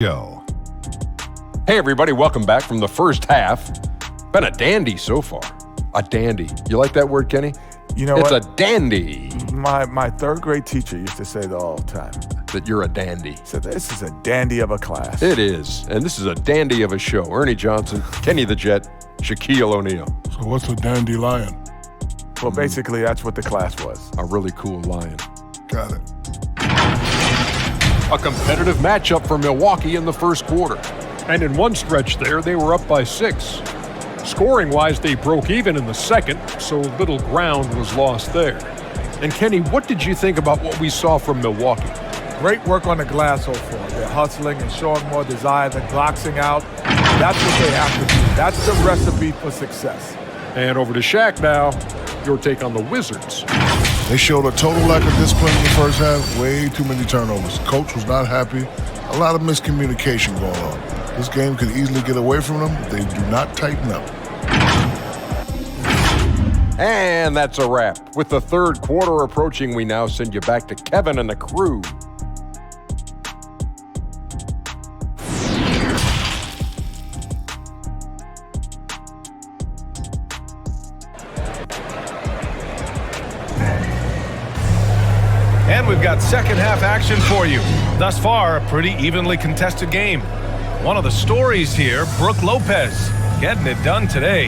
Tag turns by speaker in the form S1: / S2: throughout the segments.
S1: Yo.
S2: Hey everybody, welcome back from the first half. Been a dandy so far. A dandy. You like that word, Kenny?
S3: You know
S2: it's
S3: what?
S2: a dandy.
S3: My third grade teacher used to say that all the time.
S2: That you're a dandy.
S3: So this is a dandy of a class.
S2: It is. And this is a dandy of a show. Ernie Johnson, Kenny the Jet, Shaquille O'Neal.
S1: So what's a dandelion?
S3: Well, basically, that's what the class was.
S2: A really cool lion.
S1: Got it.
S2: A competitive matchup for Milwaukee in the first quarter.
S4: And in one stretch there, they were up by 6. Scoring-wise, they broke even in the second, so little ground was lost there. And Kenny, what did you think about what we saw from Milwaukee?
S3: Great work on the glass so far. They're hustling and showing more desire than boxing out. That's what they have to do. That's the recipe for success.
S4: And over to Shaq now. Your take on the Wizards.
S1: They showed a total lack of discipline in the first half. Way too many turnovers. Coach was not happy. A lot of miscommunication going on. This game could easily get away from them if they do not tighten up.
S2: And that's a wrap. With the third quarter approaching, we now send you back to Kevin and the crew.
S5: And we've got second half action for you. Thus far, a pretty evenly contested game. One of the stories here, Brook Lopez, getting it done today.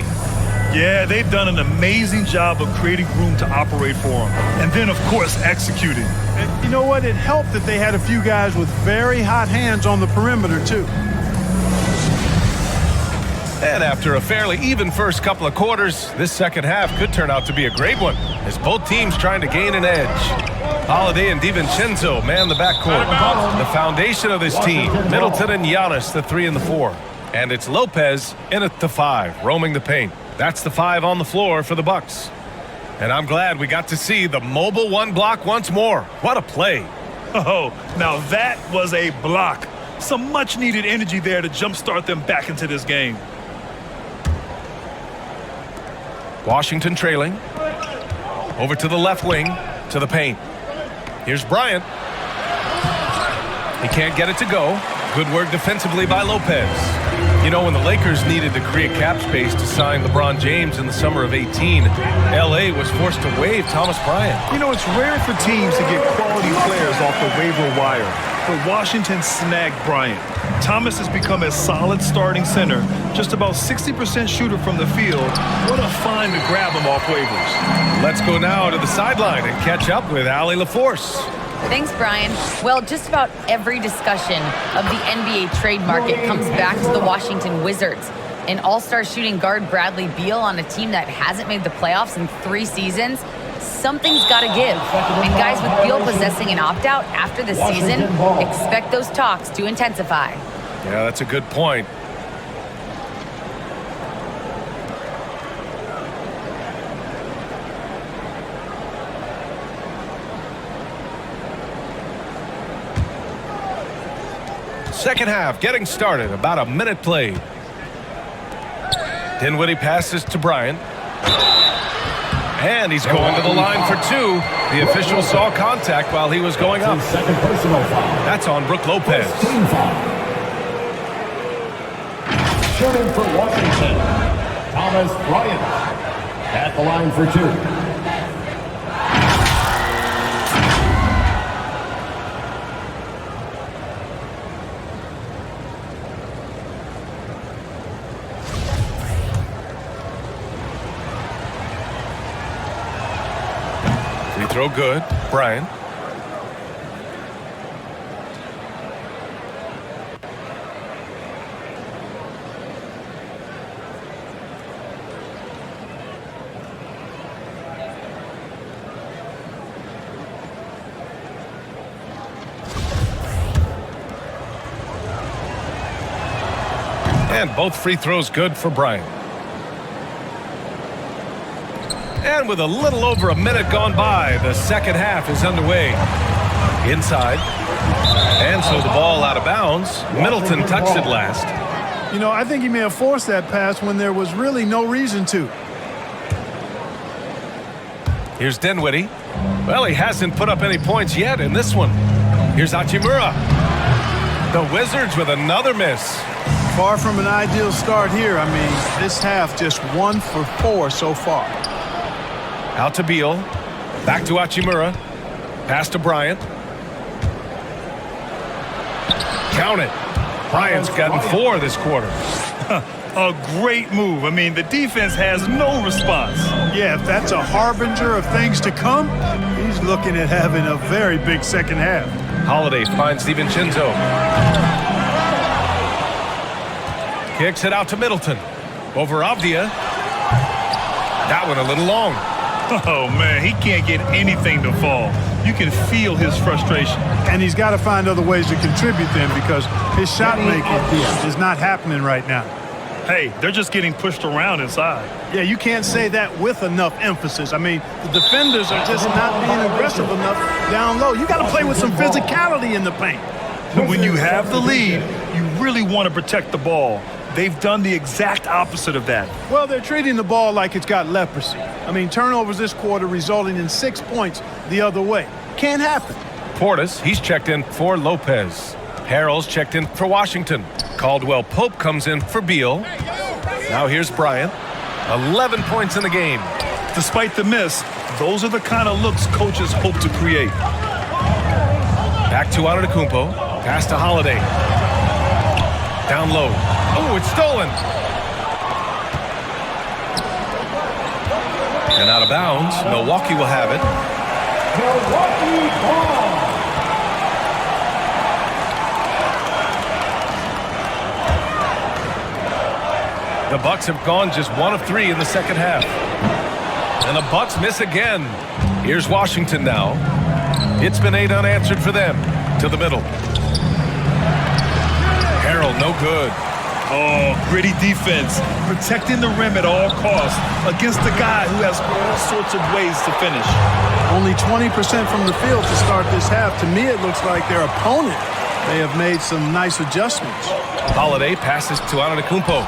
S6: Yeah, they've done an amazing job of creating room to operate for him. And then, of course, executing.
S7: And you know what? It helped that they had a few guys with very hot hands on the perimeter, too.
S5: And after a fairly even first couple of quarters, this second half could turn out to be a great one, as both teams trying to gain an edge. Holiday and DiVincenzo man the backcourt. The foundation of this team, Middleton and Giannis, the 3 and the 4. And it's Lopez in at the 5, roaming the paint. That's the 5 on the floor for the Bucks. And I'm glad we got to see the mobile one block once more. What a play.
S6: Oh, now that was a block. Some much-needed energy there to jumpstart them back into this game.
S5: Washington trailing. Over to the left wing, to the paint. Here's Bryant. He can't get it to go. Good work defensively by Lopez. You know, when the Lakers needed to create cap space to sign LeBron James in the summer of 18, L.A. was forced to waive Thomas Bryant.
S6: You know, it's rare for teams to get quality players off the waiver wire, but Washington snagged Bryant. Thomas has become a solid starting center, just about 60% shooter from the field. What a find to grab him off waivers.
S5: Let's go now to the sideline and catch up with Allie LaForce.
S8: Thanks, Brian. Well, just about every discussion of the NBA trade market comes back to the Washington Wizards. An all-star shooting guard Bradley Beal on a team that hasn't made the playoffs in 3 seasons. Something's got to give. And guys, with Beal possessing an opt-out after the season, expect those talks to intensify.
S5: Yeah, that's a good point. Second half getting started, about a minute played. Dinwiddie passes to Bryant. And he's going to the line for 2. The official saw contact while he was going up. That's on Brook Lopez.
S9: Shooting for Washington, Thomas Bryant at the line for 2.
S5: Free throw good. Bryant. And both free throws good for Bryant. And with a little over a minute gone by, the second half is underway. Inside. And so the ball out of bounds. Middleton touched it last.
S7: You know, I think he may have forced that pass when there was really no reason to.
S5: Here's Dinwiddie. Well, he hasn't put up any points yet in this one. Here's Hachimura. The Wizards with another miss.
S7: Far from an ideal start here. I mean, this half just 1 for 4 so far.
S5: Out to Beal. Back to Hachimura. Pass to Bryant. Count it. Bryant's gotten 4 this quarter.
S6: A great move. I mean, the defense has no response.
S7: Yeah, if that's a harbinger of things to come, he's looking at having a very big second half.
S5: Holiday finds DiVincenzo. Kicks it out to Middleton. Over Avdia. That one a little long.
S6: Oh, man, he can't get anything to fall. You can feel his frustration.
S7: And he's got to find other ways to contribute then because his shot making is not happening right now.
S6: Hey, they're just getting pushed around inside.
S7: Yeah, you can't say that with enough emphasis. I mean, the defenders are just not being aggressive enough down low. You got to play with some physicality in the paint.
S6: When you have the lead, you really want to protect the ball. They've done the exact opposite of that.
S7: Well, they're treating the ball like it's got leprosy. I mean, turnovers this quarter resulting in 6 points the other way. Can't happen.
S5: Portis, he's checked in for Lopez. Harrell's checked in for Washington. Caldwell Pope comes in for Beal. Now here's Bryant. 11 points in the game.
S6: Despite the miss, those are the kind of looks coaches hope to create.
S5: Back to Antetokounmpo. Pass to Holiday. Down low. Oh, it's stolen. And out of bounds. Milwaukee will have it.
S9: Milwaukee ball.
S5: The Bucks have gone just 1 of 3 in the second half. And the Bucks miss again. Here's Washington now. It's been 8 unanswered for them. To the middle. Harrell, no good.
S6: Oh, gritty defense. Protecting the rim at all costs against a guy who has all sorts of ways to finish.
S7: Only 20% from the field to start this half. To me, it looks like their opponent may have made some nice adjustments.
S5: Holiday passes to Antetokounmpo.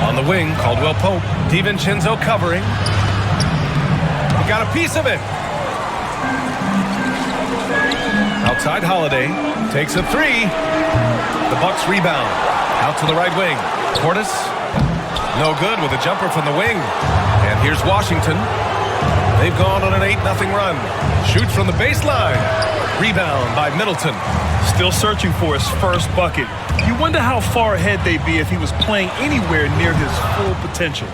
S5: On the wing, Caldwell Pope. DiVincenzo covering. He got a piece of it. Outside Holiday. Takes a 3. The Bucks rebound. Out to the right wing. Portis. No good with a jumper from the wing. And here's Washington. They've gone on an 8-0 run. Shoots from the baseline. Rebound by Middleton.
S6: Still searching for his first bucket. You wonder how far ahead they'd be if he was playing anywhere near his full potential.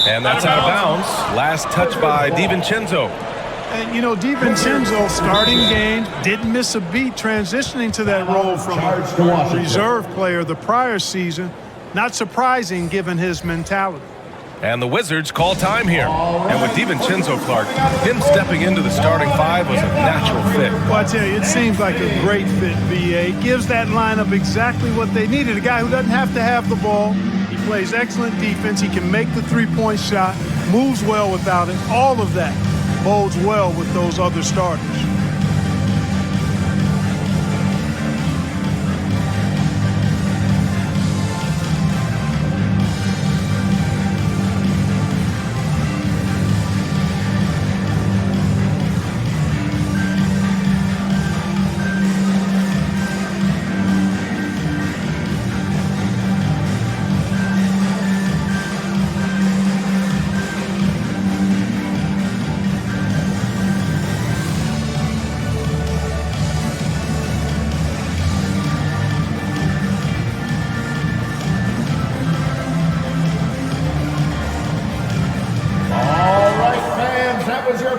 S5: And that's out of bounds. Last touch by DiVincenzo.
S7: And, you know, DiVincenzo starting games, didn't miss a beat transitioning to that role from a reserve player the prior season. Not surprising given his mentality.
S5: And the Wizards call time here. And with DiVincenzo, Clark, him stepping into the starting 5 was a natural fit.
S7: Well, I tell you, it seems like a great fit, B.A. Gives that lineup exactly what they needed. A guy who doesn't have to have the ball. He plays excellent defense. He can make the three-point shot, moves well without it. All of that bodes well with those other starters.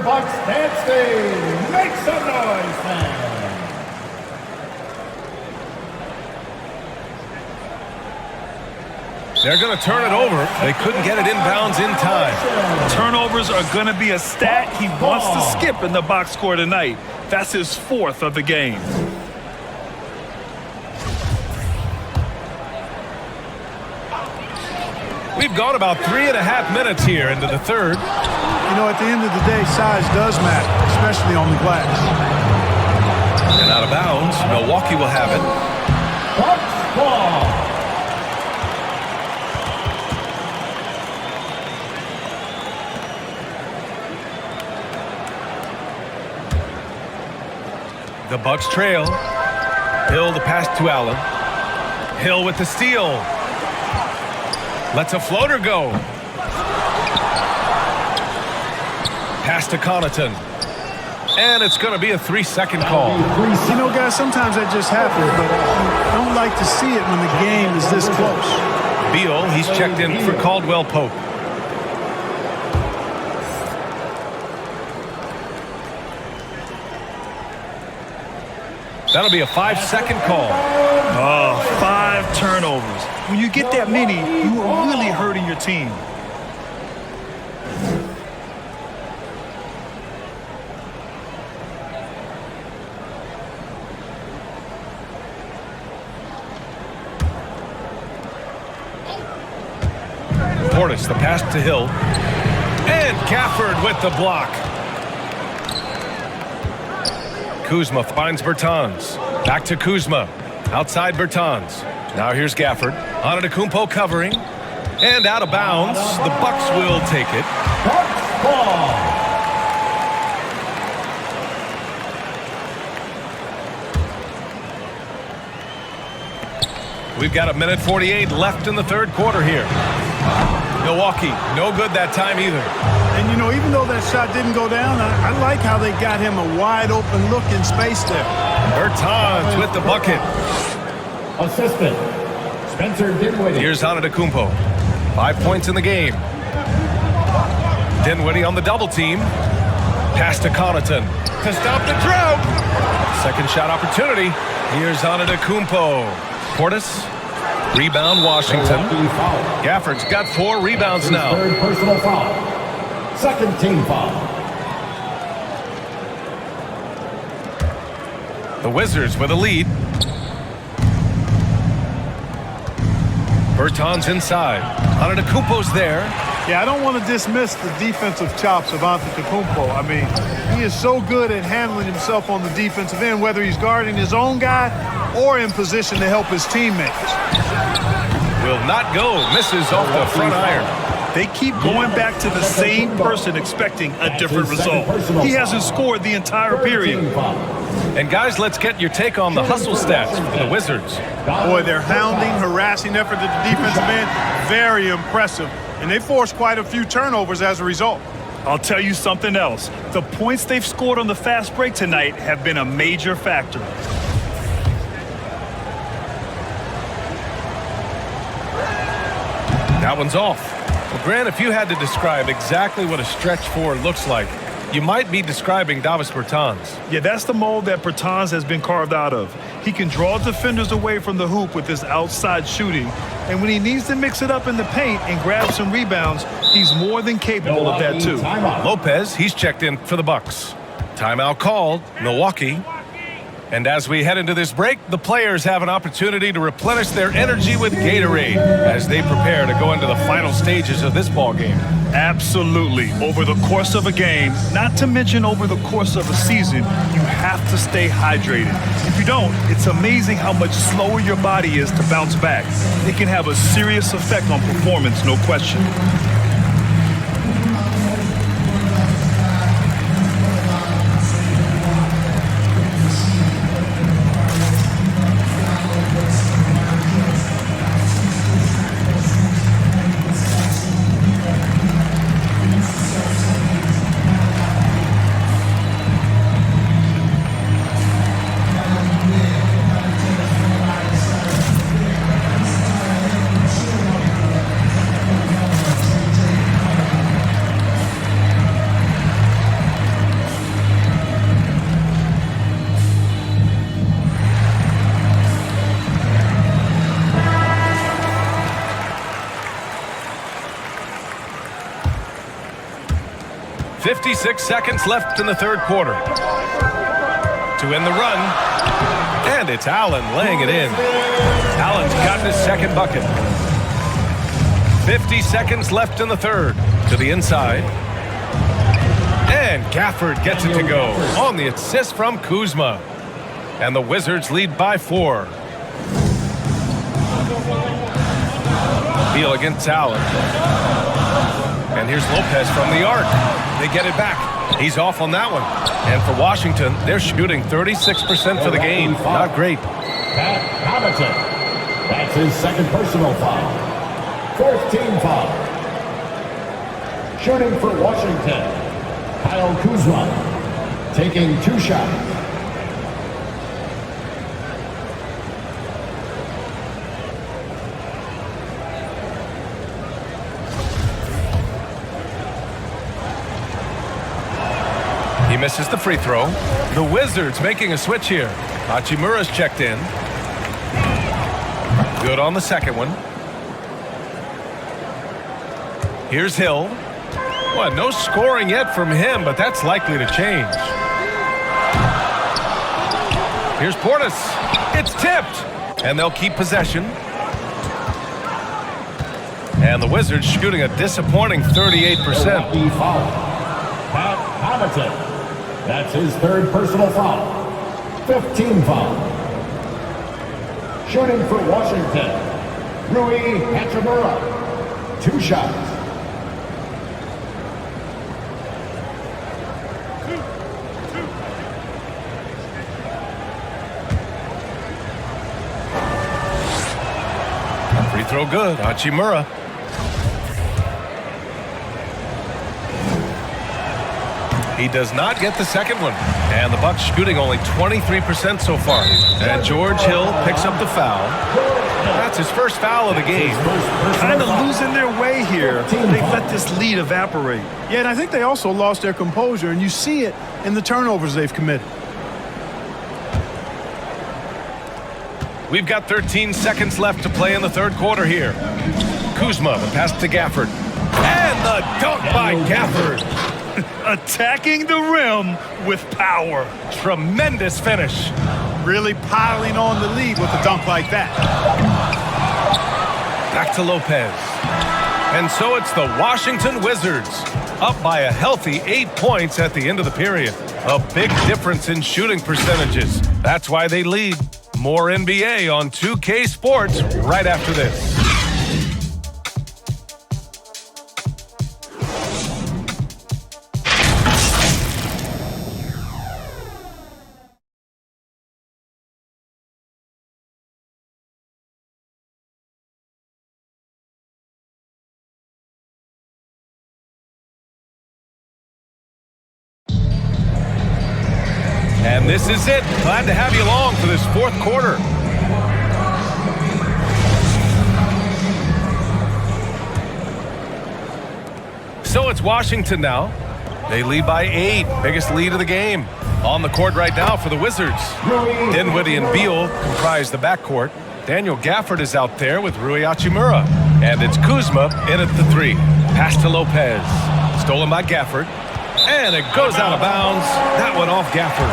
S9: Bucks dancing. Make some noise, fans.
S5: They're going to turn it over. They couldn't get it inbounds in time.
S6: Turnovers are going to be a stat he wants to skip in the box score tonight. That's his 4th of the game.
S5: We've gone about 3.5 minutes here into the third.
S7: You know, at the end of the day, size does matter, especially on the glass.
S5: And out of bounds, Milwaukee will have it.
S9: Bucks ball.
S5: The Bucks trail. Hill the pass to Allen. Hill with the steal. Lets a floater go. Pass to Connaughton. And it's going to be a 3-second call.
S7: You know, guys, sometimes that just happens, but I don't like to see it when the game is this close.
S5: Beal, he's checked in for Caldwell Pope. That'll be a 5-second call.
S6: 5 turnovers. When you get that many, you are really hurting your team.
S5: Portis, the pass to Hill. And Gafford with the block. Kuzma finds Bertans. Back to Kuzma. Outside Bertans. Now here's Gafford. Antetokounmpo covering. And out of bounds. The Bucks will take it.
S9: Bucks ball.
S5: We've got 1:48 left in the third quarter here. Milwaukee, no good that time either.
S7: And, you know, even though that shot didn't go down, I like how they got him a wide-open look in space there.
S5: Bertans with the bucket.
S9: Assistant, Spencer Dinwiddie.
S5: Here's Antetokounmpo. 5 points in the game. Dinwiddie on the double team. Pass to Connaughton to stop the drought. Second shot opportunity. Here's Antetokounmpo. Portis. Rebound Washington. Gafford's got 4 rebounds now.
S9: Third personal foul. Second team foul.
S5: The Wizards with a lead. Bertans inside. Antetokounmpo's there.
S7: Yeah, I don't want to dismiss the defensive chops of Antetokounmpo. I mean, he is so good at handling himself on the defensive end, whether he's guarding his own guy or in position to help his teammates.
S5: Will not go. Misses off the front iron.
S6: They keep going back to the same person expecting a different result. He hasn't scored the entire period.
S5: And guys, let's get your take on the hustle stats for the Wizards.
S7: Boy, their hounding, harassing effort at the defensive end, very impressive. And they forced quite a few turnovers as a result.
S6: I'll tell you something else. The points they've scored on the fast break tonight have been a major factor.
S5: That one's off. Well, Grant, if you had to describe exactly what a stretch 4 looks like, you might be describing Davis Bertans.
S6: Yeah, that's the mold that Bertans has been carved out of. He can draw defenders away from the hoop with his outside shooting. And when he needs to mix it up in the paint and grab some rebounds, he's more than capable of that too.
S5: Lopez, he's checked in for the Bucks. Timeout called, Milwaukee. And as we head into this break, the players have an opportunity to replenish their energy with Gatorade as they prepare to go into the final stages of this ball game.
S6: Absolutely. Over the course of a game, not to mention over the course of a season, you have to stay hydrated. If you don't, it's amazing how much slower your body is to bounce back. It can have a serious effect on performance, no question.
S5: .56 seconds left in the third quarter. To end the run. And it's Allen laying it in. Allen's got his second bucket. 50 seconds left in the third. To the inside. And Gafford gets it to go on the assist from Kuzma. And the Wizards lead by 4. Beal against Allen. And here's Lopez from the arc. They get it back. He's off on that one. And for Washington, they're shooting 36% for the game. Not great.
S9: Pat Connaughton. That's his second personal foul. Fourth team foul. Shooting for Washington, Kyle Kuzma, taking 2 shots.
S5: He misses the free throw. The Wizards making a switch here. Hachimura's checked in. Good on the second one. Here's Hill. Well, no scoring yet from him, but that's likely to change. Here's Portis. It's tipped, and they'll keep possession. And the Wizards shooting a disappointing 38%.
S9: Pat Connaughton. That's his third personal foul. 15 foul. Shooting for Washington, Rui Hachimura. 2 shots.
S5: Free throw good. Hachimura. He does not get the second one. And the Bucks shooting only 23% so far. And George Hill picks up the foul. That's his first foul of the game.
S6: Kind of losing their way here. They've let this lead evaporate.
S7: Yeah, and I think they also lost their composure, and you see it in the turnovers they've committed.
S5: We've got 13 seconds left to play in the third quarter here. Kuzma, the pass to Gafford. And the dunk by Gafford.
S6: Attacking the rim with power.
S5: Tremendous finish.
S7: Really piling on the lead with a dunk like that.
S5: Back to Lopez. And so it's the Washington Wizards, up by a healthy 8 points at the end of the period. A big difference in shooting percentages. That's why they lead. More NBA on 2K Sports right after this. And this is it. Glad to have you along for this fourth quarter. So it's Washington now. They lead by 8. Biggest lead of the game. On the court right now for the Wizards. Dinwiddie and Beal comprise the backcourt. Daniel Gafford is out there with Rui Hachimura. And it's Kuzma in at the 3. Pass to Lopez. Stolen by Gafford. And it goes out of bounds. That one off Gafford.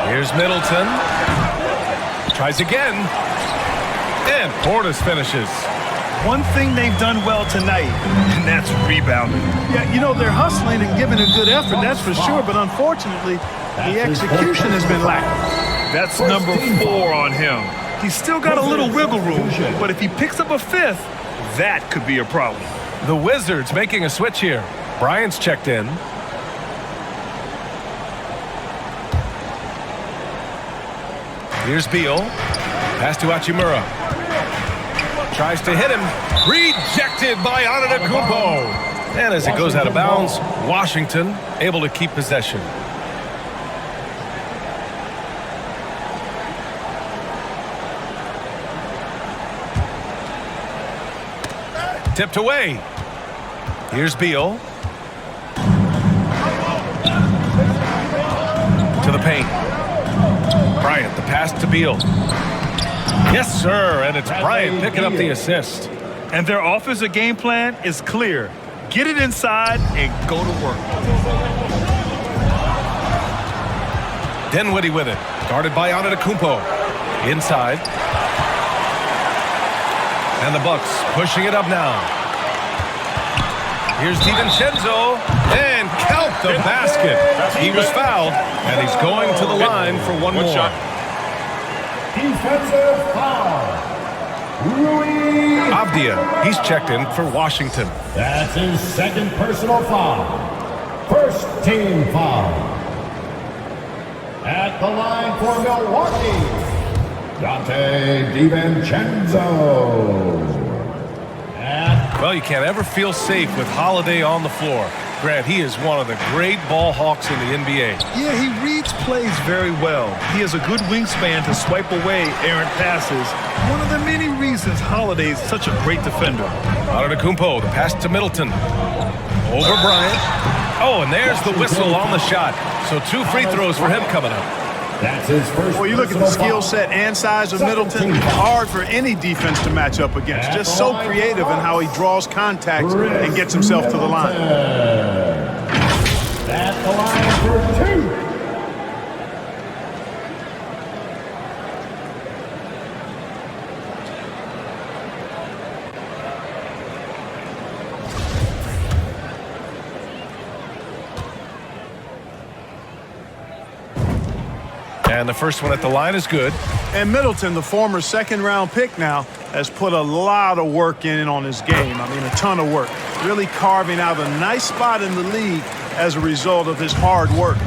S5: Here's Middleton. Tries again. And Portis finishes.
S6: One thing they've done well tonight, and that's rebounding.
S7: Yeah, you know, they're hustling and giving a good effort, that's for sure, but unfortunately, the execution has been lacking.
S6: That's number 4 on him. He's still got a little wiggle room, but if he picks up a 5th, that could be a problem.
S5: The Wizards making a switch here. Bryant's checked in. Here's Beal. Pass to Hachimura. Tries to hit him. Rejected by Antetokounmpo. And as it goes out of bounds, Washington able to keep possession. Tipped away. Here's Beal. To the paint. Bryant, the pass to Beal. Yes, sir, and it's Bryant picking up the assist.
S6: And their offensive game plan is clear. Get it inside and go to work.
S5: Dinwiddie with it. Guarded by Antetokounmpo. Inside. And the Bucks pushing it up now. Here's DiVincenzo. And count the basket. He was fouled, and he's going to the line for one more.
S9: Defensive foul.
S5: Avdia, he's checked in for Washington.
S9: That's his second personal foul. First team foul. At the line for Milwaukee, Dante DiVincenzo.
S5: Well, you can't ever feel safe with Holiday on the floor. Grant, he is one of the great ball hawks in the NBA.
S6: Yeah, he reads plays very well. He has a good wingspan to swipe away errant passes. One of the many reasons Holiday is such a great defender.
S5: Antetokounmpo, the pass to Middleton. Over Bryant. Oh, and there's the whistle on the shot. So 2 free throws for him coming up.
S9: That's his first.
S7: Well, you look at the skill set and size of Middleton, hard for any defense to match up against. Just so creative in how he draws contacts and gets himself to the line.
S9: At the line for 2.
S5: And the first one at the line is good.
S7: And Middleton, the former second-round pick now, has put a lot of work in on his game. I mean, a ton of work. Really carving out a nice spot in the league as a result of his hard work.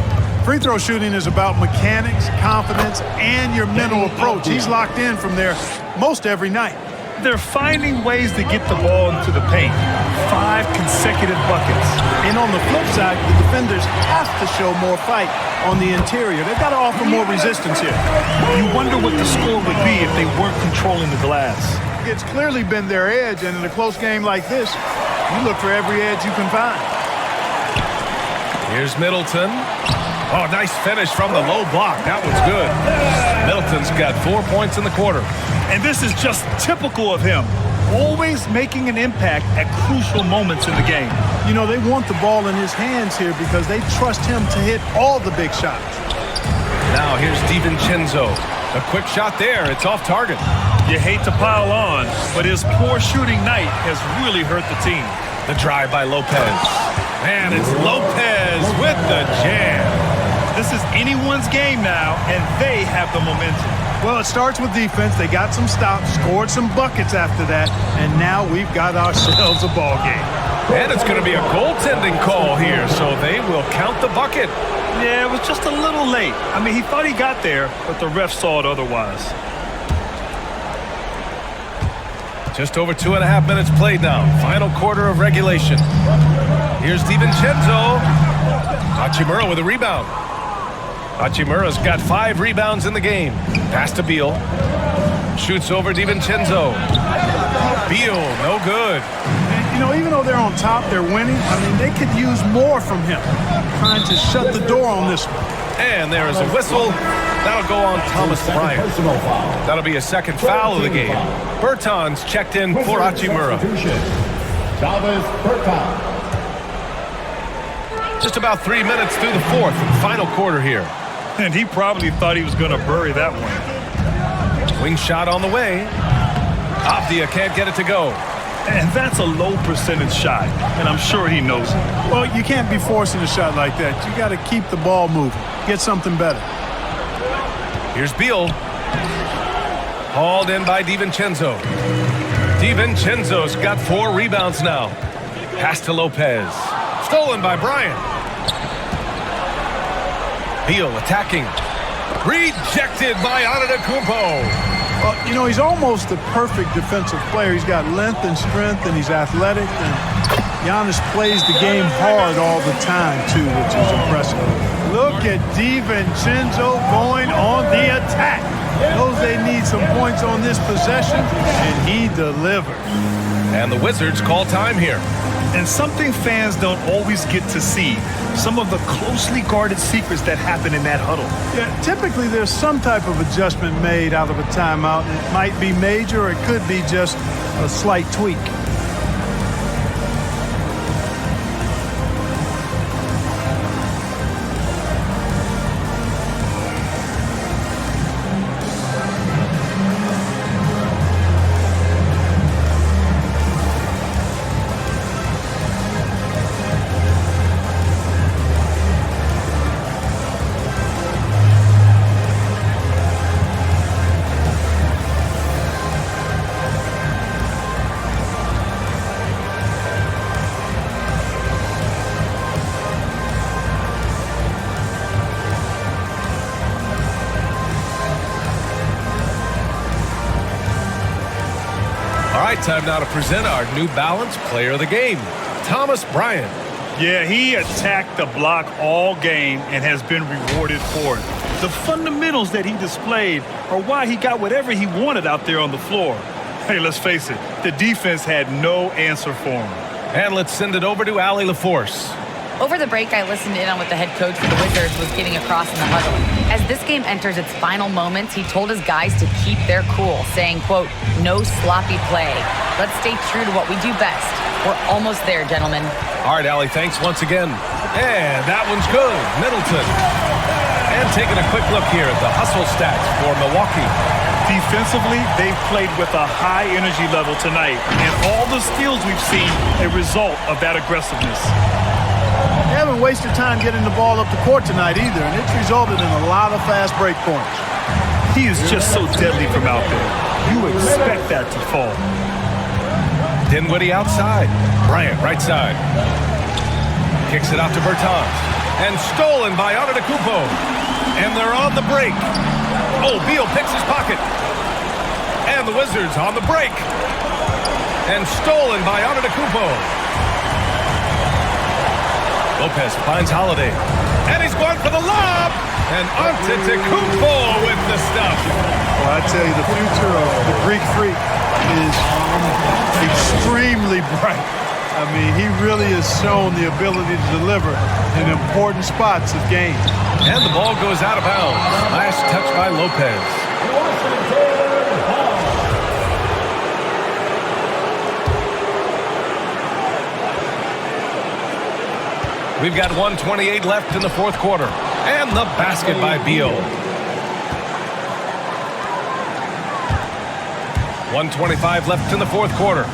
S7: Free throw shooting is about mechanics, confidence, and your mental approach. He's locked in from there most every night.
S6: They're finding ways to get the ball into the paint. 5 consecutive buckets.
S7: And on the flip side, the defenders have to show more fight on the interior. They've got to offer more resistance here.
S6: You wonder what the score would be if they weren't controlling the glass.
S7: It's clearly been their edge, and in a close game like this, you look for every edge you can find.
S5: Here's Middleton. Oh, nice finish from the low block. That was good. Middleton's got 4 points in the quarter.
S6: And this is just typical of him. Always making an impact at crucial moments in the game.
S7: You know, they want the ball in his hands here because they trust him to hit all the big shots.
S5: Now here's DiVincenzo. A quick shot there. It's off target.
S6: You hate to pile on, but his poor shooting night has really hurt the team.
S5: The drive by Lopez. And it's Lopez with the jam.
S6: This is anyone's game now, and they have the momentum.
S7: Well, it starts with defense. They got some stops, scored some buckets after that, and now we've got ourselves a ball game.
S5: And it's going to be a goaltending call here, so they will count the bucket.
S6: Yeah, it was just a little late. I mean, he thought he got there, but the ref saw it otherwise.
S5: Just over 2.5 minutes played now. Final quarter of regulation. Here's DiVincenzo. Hachimura with a rebound. Hachimura's got 5 rebounds in the game. Pass to Beal. Shoots over DiVincenzo. Beal, no good.
S7: You know, even though they're on top, they're winning. I mean, they could use more from him. Trying to shut the door on this one.
S5: And there is a whistle. That'll go on Thomas Bryant. That'll be a second foul of the game. Bertans checked in for Hachimura. Just about 3 minutes through the fourth and final quarter here.
S6: And he probably thought he was going to bury that one.
S5: Wing shot on the way. Avdia can't get it to go.
S6: And that's a low percentage shot, and I'm sure he knows it.
S7: Well, you can't be forcing a shot like that. You got to keep the ball moving. Get something better.
S5: Here's Beal. Hauled in by DiVincenzo. DiVincenzo's got 4 rebounds now. Pass to Lopez. Stolen by Bryant. Beal attacking. Rejected by Antetokounmpo.
S7: Well, you know, he's almost the perfect defensive player. He's got length and strength, and he's athletic. And Giannis plays the game hard all the time, too, which is impressive. Look at DiVincenzo going on the attack. Knows they need some points on this possession, and he delivers.
S5: And the Wizards call time here.
S6: And something fans don't always get to see, some of the closely guarded secrets that happen in that huddle.
S7: Yeah, typically there's some type of adjustment made out of a timeout. It might be major, or it could be just a slight tweak.
S5: Time now to present our New Balance Player of the Game, Thomas Bryant.
S6: Yeah, he attacked the block all game and has been rewarded for it. The fundamentals that he displayed are why he got whatever he wanted out there on the floor. Hey, let's face it, the defense had no answer for him.
S5: And let's send it over to Allie LaForce.
S8: Over the break, I listened in on what the head coach for the Wizards was getting across in the huddle. As this game enters its final moments, he told his guys to keep their cool, saying, quote, "No sloppy play. Let's stay true to what we do best. We're almost there, gentlemen."
S5: All right, Allie, thanks once again. And that one's good. Middleton. And taking a quick look here at the hustle stats for Milwaukee.
S6: Defensively, they've played with a high energy level tonight, and all the steals we've seen a result of that aggressiveness.
S7: They haven't wasted time getting the ball up the court tonight either, and it's resulted in a lot of fast break points.
S6: He is just so deadly from out there. You expect that to fall.
S5: Dinwiddie outside. Bryant right side. Kicks it out to Bertans. And stolen by Antetokounmpo. And they're on the break. Oh, Beal picks his pocket. And the Wizards on the break. And stolen by Antetokounmpo. Lopez finds Holiday. And he's going for the lob. And Antetokounmpo with the stuff.
S7: Well, I tell you, the future of the Greek Freak is extremely bright. I mean, he really has shown the ability to deliver in important spots of games.
S5: And the ball goes out of bounds. Last touch by Lopez. We've got 1:28 left in the fourth quarter. And the basket by Beal. 1:25 left in the fourth quarter.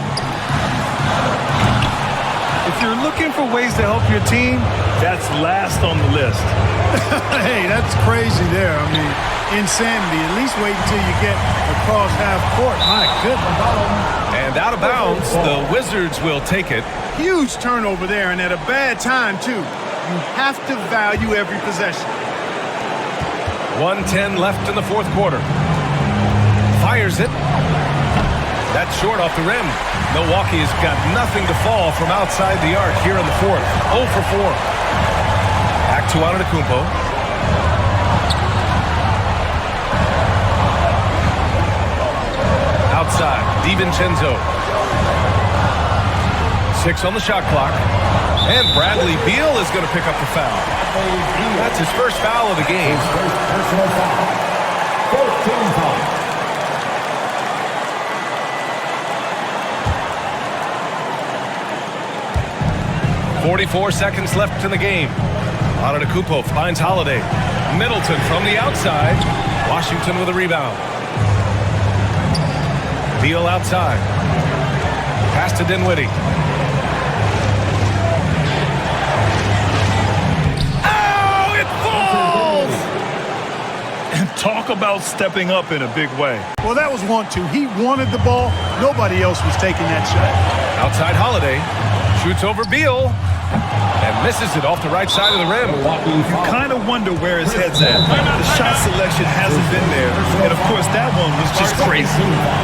S6: If you're looking for ways to help your team, that's last on the list.
S7: Hey, that's crazy there. I mean, insanity. At least wait until you get across half court. My goodness.
S5: And out of bounds, the Wizards will take it.
S7: Huge turnover there, and at a bad time, too. You have to value every possession.
S5: 1:10 left in the fourth quarter. Fires it. That's short off the rim. Milwaukee has got nothing to fall from outside the arc here in the fourth. 0 for 4. Back to Antetokounmpo. Outside, DiVincenzo. 6 on the shot clock. And Bradley Beal is going to pick up the foul. That's his first foul of the game.
S9: Personal foul. 14 foul.
S5: 44 seconds left in the game. Antetokounmpo finds Holiday. Middleton from the outside. Washington with a rebound. Beal outside. Pass to Dinwiddie. Oh, it falls!
S6: And talk about stepping up in a big way.
S7: Well, that was 1-2. He wanted the ball. Nobody else was taking that shot.
S5: Outside Holiday. Shoots over Beal. And misses it off the right side of the rim.
S6: You kind of wonder where his head's at. The shot selection hasn't been there. And, of course, that one was just crazy.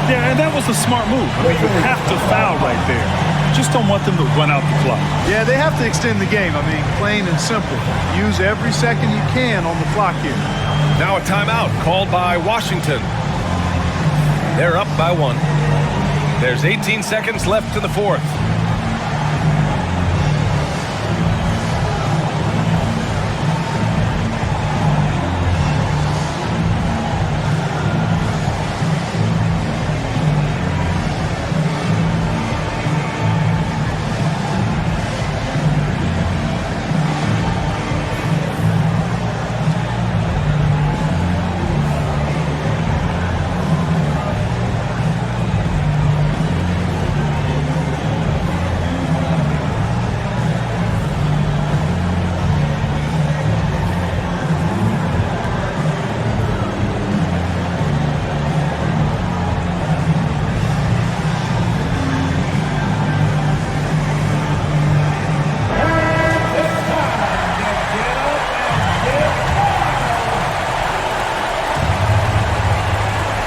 S6: Yeah, and that was a smart move. I mean, you have to foul right there. Just don't want them to run out the clock.
S7: Yeah, they have to extend the game. I mean, plain and simple. Use every second you can on the clock here.
S5: Now a timeout called by Washington. They're up by 1. There's 18 seconds left in the fourth.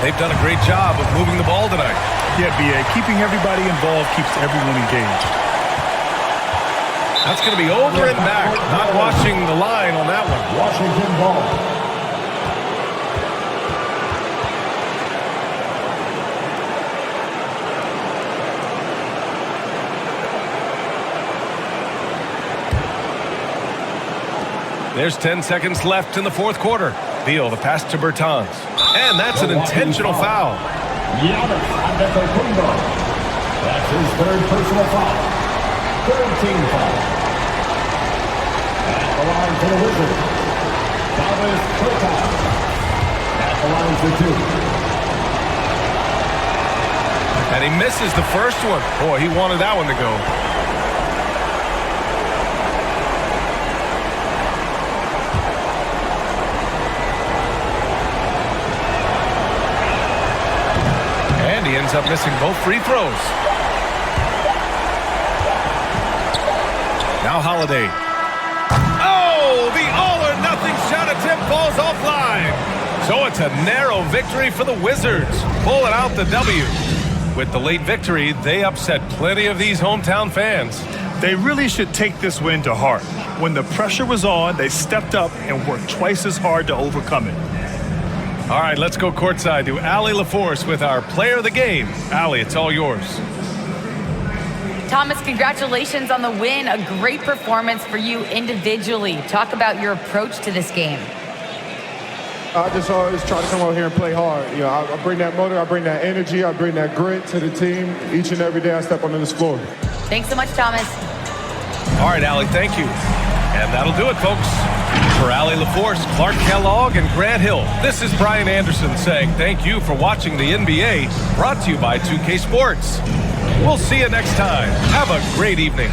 S5: They've done a great job of moving the ball tonight.
S6: Yeah, B.A., keeping everybody involved keeps everyone engaged.
S5: That's going to be over and back. Not watching the line on that one.
S9: Washington ball.
S5: There's 10 seconds left in the fourth quarter. Beal, the pass to Bertans. And that's an intentional foul.
S9: That's his third personal foul. Third team foul. At the line for the Wizards, at the line for 2.
S5: And he misses the first one. Boy, he wanted that one to go. And he ends up missing both free throws. Now Holiday. Oh, the all-or-nothing shot attempt falls offline. So it's a narrow victory for the Wizards, pulling out the W. With the late victory, they upset plenty of these hometown fans.
S6: They really should take this win to heart. When the pressure was on, they stepped up and worked twice as hard to overcome it.
S5: All right, let's go courtside to Allie LaForce with our player of the game. Allie, it's all yours.
S8: Thomas, congratulations on the win. A great performance for you individually. Talk about your approach to this game.
S10: I just always try to come out here and play hard. You know, I bring that motor, I bring that energy, I bring that grit to the team each and every day I step onto this floor.
S8: Thanks so much, Thomas.
S5: All right, Allie, thank you. And that'll do it, folks. For Allie LaForce, Clark Kellogg, and Grant Hill, this is Brian Anderson saying thank you for watching the NBA, brought to you by 2K Sports. We'll see you next time. Have a great evening.